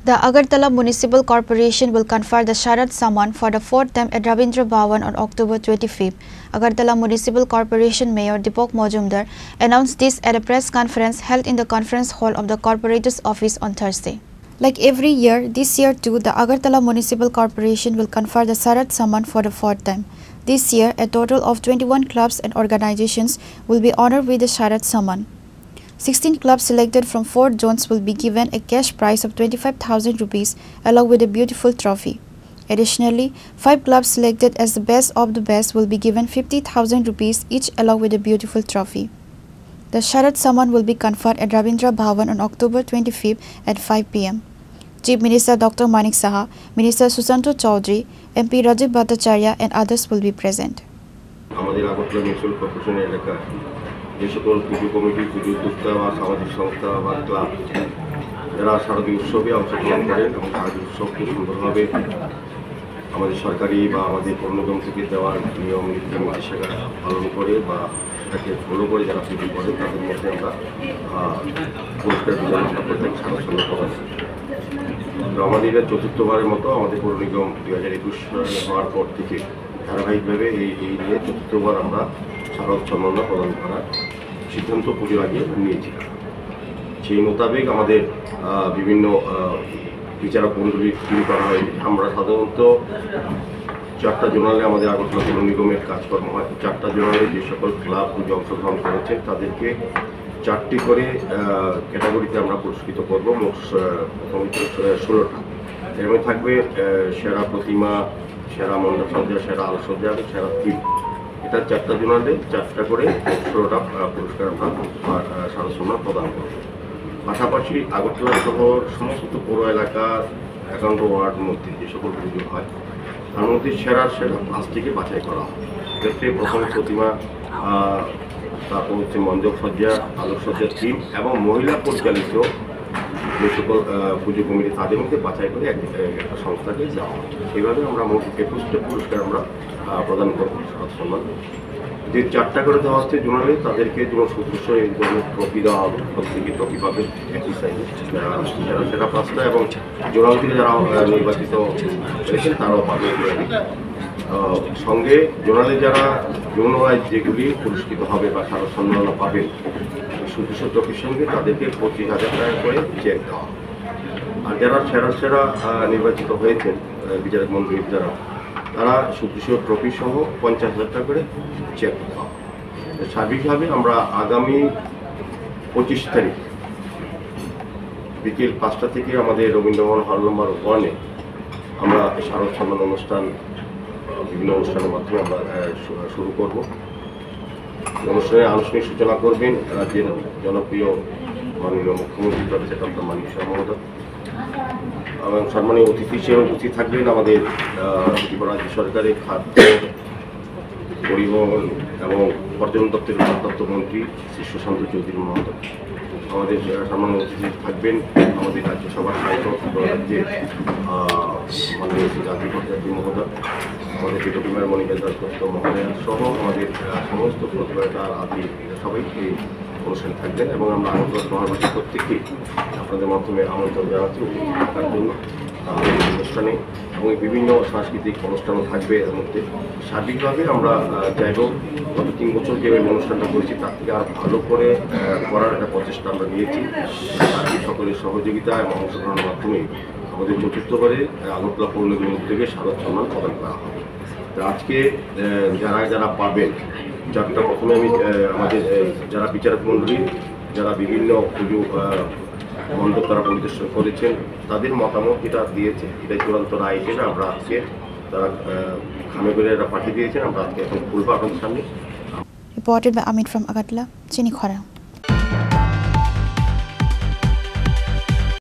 The Agartala Municipal Corporation will confer the Sharad Samman for the fourth time at Rabindra Bhavan on October 25th. Agartala Municipal Corporation Mayor Deepak Majumdar announced this at a press conference held in the conference hall of the Corporator's office on Thursday. Like every year, this year too, the Agartala Municipal Corporation will confer the Sharad Samman for the fourth time. This year, a total of 21 clubs and organizations will be honored with the Sharad Samman. 16 clubs selected from 4 zones will be given a cash prize of 25,000 rupees along with a beautiful trophy. Additionally, 5 clubs selected as the best of the best will be given 50,000 rupees each along with a beautiful trophy. The Sharad Samman will be conferred at Rabindra Bhavan on October 25th at 5 p.m. Chief Minister Dr. Manik Saha, Minister Susanto Chaudhary, MP Rajiv Bhattacharya and others will be present. যে সকল পুজো committee পুজো উদ্যোক্তা বা সামাজিক সংস্থা বা club যারা শারদীয় উৎসবে অংশগ্রহণ করেন এবং শারদীয় উৎসবকে সুন্দরভাবে আমাদের সরকারি বা আমাদের কর্মক্রম থেকে দেওয়ার নিয়ম নীতি নির্দেশিকা পালন করে বা সেটাকে ফলো করে যারা পুজো করে তাদের মধ্যে আমরা পুরস্কার বিতরণ করে থাকি সারা প্রদান। তো আমাদের এটা চতুর্থবারের মতো আমাদের পৌর নিগম 2021 হওয়ার পর থেকে ধারাবাহিকভাবে এই নিয়ে চতুর্থবার আমরা শারদ সম্মান প্রদান করার সিদ্ধান্ত পুজোর আগে নিয়েছিলাম। সেই মোতাবেক আমাদের বিভিন্ন বিচারক মণ্ডলী তৈরি করা হয়েছে। আমরা সাধারণত 4টা জোনালে আমাদের আগরতলা পৌর নিগমের কাজকর্ম হয়। 4টা জোনালে যে সকল ক্লাব পুজো অংশগ্রহণ করেছে তাদেরকে 4টি করে ক্যাটাগরিতে আমরা পুরস্কৃত করব। মোট 16টা। এর মধ্যে থাকবে সেরা প্রতিমা, সেরা মণ্ডপসজ্জা, সেরা আলোকসজ্জা এবং সেরা থিম। এটা 4টা জোনালে 4টা করে 16টা পুরস্কার আমরা শারদ সম্মান প্রদান করব। পাশাপাশি আগরতলা শহর সমস্ত পৌর এলাকার 51 ওয়ার্ডের মধ্যে যে সকল পুজো হয় তার মধ্যে সেরা 5টিকে বাছাই করা হয়। এক্ষেত্রে প্রথম প্রতিমা, তারপর হচ্ছে মণ্ডপসজ্জা, আলোকসজ্জা, থিম এবং মহিলা পরিচালিত যে সকল পুজো কমিটি তাদের মধ্যে বাছাই করে একটা সংস্থাকে দেওয়া হয়। এইভাবে আমরা মোট 21টা পুরস্কার আমরা প্রদান করব শারদ সম্মান। যে 4টা করে দেওয়া হচ্ছে জোনালে তাদেরকে জোনাল সদস্য এই ধরনের ট্রফি দেওয়া হবে। প্রত্যেকে ট্রফি পাবে একই সাইজে সেটা 5টা এবং জোনাল থেকে যারা নির্বাচিত হয়েছেন তারাও পাবে। সঙ্গে জোনালে যারা যৌনরায় যেগুলি পুরস্কৃত হবে বা শারদ সম্মান পাবেন সদস্য ট্রফির সঙ্গে তাদেরকে 25,000 টাকা করে চেক দেওয়া। আর যারা সেরা নির্বাচিত হয়েছেন বিচারক মণ্ডলীর দ্বারা তারা সদস্য ট্রফি সহ 50,000 টাকা করে চেক দেওয়া। সার্বিকভাবে আমরা আগামী 25 তারিখ বিকেল 5টা থেকে আমাদের রবীন্দ্রভবন হল নম্বর 1-এ আমরা শারদ সম্মান অনুষ্ঠান বিভিন্ন অনুষ্ঠানের মাধ্যমে আমরা শুরু করব। অনুষ্ঠানের আনুষ্ঠানিক সূচনা করবেন রাজ্যের জনপ্রিয় মাননীয় মুখ্যমন্ত্রী প্রফেসর ডক্টর মানিক সাহা মহোদয় এবং সম্মানীয় অতিথি হিসেবে উপস্থিত থাকবেন আমাদের রাজ্য সরকারের খাদ্য, পরিবহন এবং পর্যটন দপ্তরের ভারপ্রাপ্ত মন্ত্রী শ্রী সুশান্ত চৌধুরী মহোদয়। আমাদের সম্মানীয় অতিথি থাকবেন আমাদের রাজ্যসভার সাংসদ রাজ্যের মাননীয় শ্রী রাজীব ভট্টাচার্য মহোদয়, আমাদের বিদ্যুৎ মনিকা দত্ত মহোদয় সহ আমাদের সমস্ত প্রতিভাটা আদি সবাই এই অনুষ্ঠানে থাকবেন এবং আমরা আগরতলা শহরবাসী প্রত্যেককেই আপনাদের মাধ্যমে আমন্ত্রণ জানাচ্ছি থাকার জন্য অনুষ্ঠানে এবং বিভিন্ন সাংস্কৃতিক অনুষ্ঠানও থাকবে এর মধ্যে। সার্বিকভাবে আমরা চাইব গত 3 বছর যে অনুষ্ঠানটা করেছি তার থেকে আর ভালো করে করার একটা প্রচেষ্টা আমরা নিয়েছি। সকলের সহযোগিতা এবং অংশগ্রহণের মাধ্যমে আমাদের চতুর্থবারে আগরতলা পৌর নিগমের উদ্যোগে শারদ সম্মান প্রদান করা হবে। আজকে যারা পাবেন 4টা প্রথমে আমি আমাদের যারা বিচারক মণ্ডলী যারা বিভিন্ন পুজো মণ্ডপ তারা পরিদর্শন করেছেন তাদের মতামত যেটা দিয়েছে এটা চূড়ান্ত রায় হিসেবে আমরা আজকে তারা খামে করে পাঠিয়ে দিয়েছেন। আমরা আজকে এখন খুলবো আপনাদের সামনে। Reported by Amit from Agartala, Chini Khora.